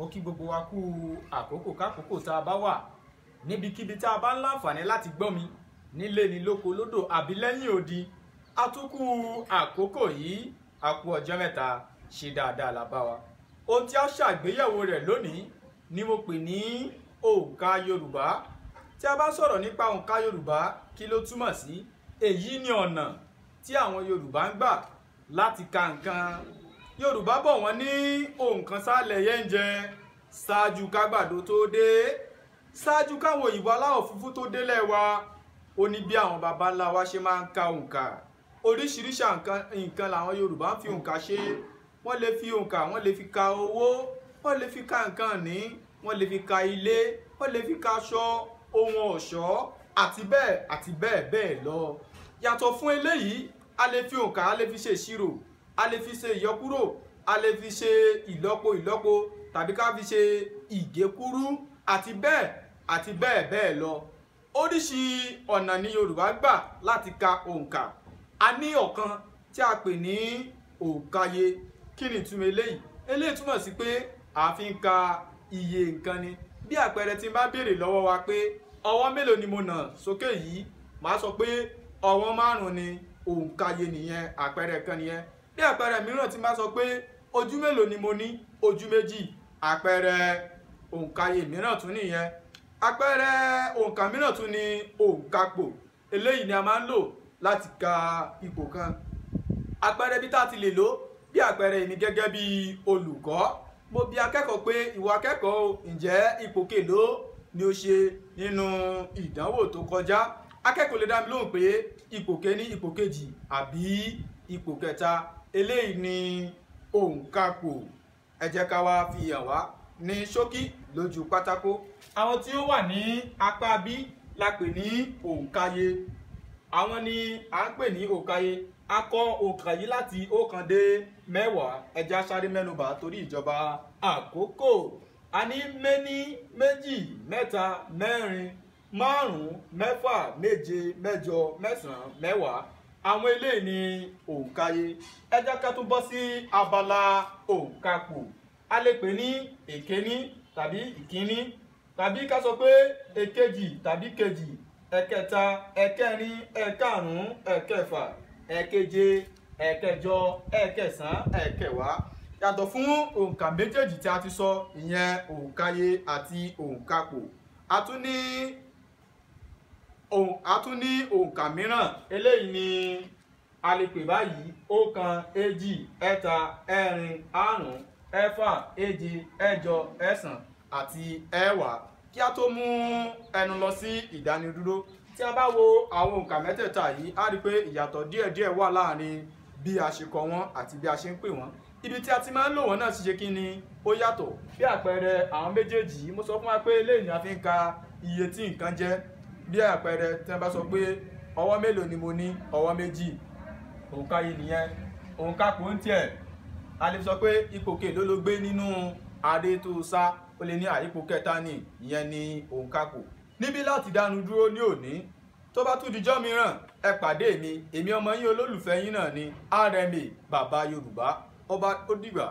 Mo kí gbogbo wa kú àkókò kákòókò tá a bá wà níbikíbi tá a bá ń láǹfààní láti gbọ́ mi nílé ní lóko lódò àbí lẹ́yìn odi. A tún kú àkókò yìí, a kú ọjọ́ mẹ́ta, ṣe dáadáa la bá wa. Ohun tí a ṣàgbéyẹ̀wò rẹ̀ lónìí ni mo pè ní òǹkà Yorùbá. Tí a bá sọ̀rọ̀ nípa òǹkà Yorùbá, kí ló túmọ̀ sí? Èyí ni ọ̀nà tí àwọn Yorùbá ń gbà láti ka nǹkan. Yorùbá bọ̀ wọ́n ní òǹkan sálẹ̀ yẹn ń jẹ ṣáájú kágbàdo tó dé, ṣáájú káwọn òyìnbó aláwọ̀ funfun tó délẹ̀ wa. Ó ní bí àwọn baba ńlá wa ṣe máa ń ka òǹkà. Oríṣiríṣi nǹkan làwọn Yorùbá ń fi òǹkà ṣe. Wọ́n lè fi òǹkà, wọ́n lè fi ka owó, wọ́n lè fi ka nǹkan ní, wọ́n lè fi ka ilé, wọ́n lè fi ka aṣọ, ohun ọ̀ṣọ́ àti bẹ́ẹ̀ bẹ́ẹ̀ lọ. Yàtọ̀ fún eléyìí, a lè fi òǹkà, a lè fi ṣe ìṣirò, a lè fi ṣe ìyọkúrò, a lè fi ṣe ìlọ́po tàbí ká fi ṣe ìgékúrú àti bẹ́ẹ̀ bẹ́ẹ̀ lọ. Oríṣi ọ̀nà ni Yorùbá gbà láti ka òǹkà. A ní ọ̀kan tí a pè ní òǹkàye. Kí ni ìtumọ̀ eléyìí? Eléyìí túmọ̀ sí pé a fi ń ka iye nǹkan ni. Bí àpẹẹrẹ tí n bá béèrè lọ́wọ́ wa pé ọwọ́ mélòó ni mo nà sókè yìí, màá sọ pé ọwọ́ 5 ni. Òǹkàye nìyẹn, àpẹẹrẹ kan nìyẹn. Bí àpẹẹrẹ mìíràn tí n bá sọ pé ojú mélòó ni mo ní, ojú 2, àpẹẹrẹ òǹkàye mìíràn tún nìyẹn. Àpẹẹrẹ òǹkà mìíràn tún ni òǹkapò. Eléyìí ni a máa ń lò láti ka ipò kan. Àpẹẹrẹ bí tá a ti lè lò, bí àpẹẹrẹ èmi gẹ́gẹ́ bí olùkọ́, mo bi akẹ́kọ̀ọ́ pé ìwọ akẹ́kọ̀ọ́, ǹjẹ́ ipò kèló ni o ṣe nínú ìdánwò tó kọjá? Akẹ́kọ̀ọ́ lè dá mi lóhùn pé ipò kẹ́ni, ipò kejì àbí ipò kẹta. Eléyìí ni òǹkapò. Ẹ jẹ́ ká wá fi hàn wá ní ṣókí lójú pátákó. Àwọn tí ó wà ní apá bí la pè ní òǹkàye. Àwọn ni à ń pè ní òǹkàye. A kọ òǹkà yìí láti 1 dé 10. Ẹ jẹ́ á sáré mẹ́nubà torí ìjọba àkókò. A ní méní, méjì, mẹ́ta, mẹ́rin, 5, 6, 7, 8, 9, 10. Àwọn eléyìí ni òǹkàye. Ẹ jẹ́ ká tún bọ́ sí abala òǹkapò. A lè pè ní èkéní tàbí ìkíní, tàbí ká sọ pé èkejì tàbí kejì, ẹ̀kẹta, ẹ̀kẹrin, ẹ̀karùn-ún, ẹ̀kẹfà, ẹ̀keje, ẹ̀kẹjọ, ẹ̀kẹsàn, ẹ̀kẹwàá. Yàtọ̀ fún òǹkà méjèèjì tí a ti sọ, ìyẹn òǹkàye àti òǹkapò. A tún ní òǹkà mìíràn. Eléyìí ni a lè pè báyìí: 1, 2, 3, 4, 5, 6, 7, 8, 9 àti 10. Kí a tó mú ẹnu lọ sí ìdánidúró, tí a bá wo àwọn òǹkà mẹ́tẹ̀ẹ̀ta yìí, a rí pé ìyàtọ̀ díẹ̀díẹ̀ wà láàrin bí a ṣe kọ wọ́n àti bí a ṣe ń pè wọ́n. Ibi tí a ti máa ń lò wọ́n náà ti ṣe kí ni, ó yàtọ̀. Bí àpẹẹrẹ àwọn méjèèjì, mo sọ fún wa pé eléyìí ni a fi ń ka iye tí nǹkan jẹ́. Bí àpẹẹrẹ tí wọ́n bá sọ pé ọwọ́ mélòó ni mo ní, ọwọ́ 2, òǹkàye nìyẹn. Òǹkapò ń tiẹ̀, a lè sọ pé ipò kèló ló gbé nínú adé tó sá, ó lè ní ipò kẹta ni, ìyẹn ni òǹkapò. Níbí láti dánu dúró ní òní. Tó bá tún dijọ́ mìíràn, ẹ pàdé mi. Èmi ọmọ yín olólùfẹ́ yín náà ni RMA, bàbá Yorùbá. Ó dìgbà.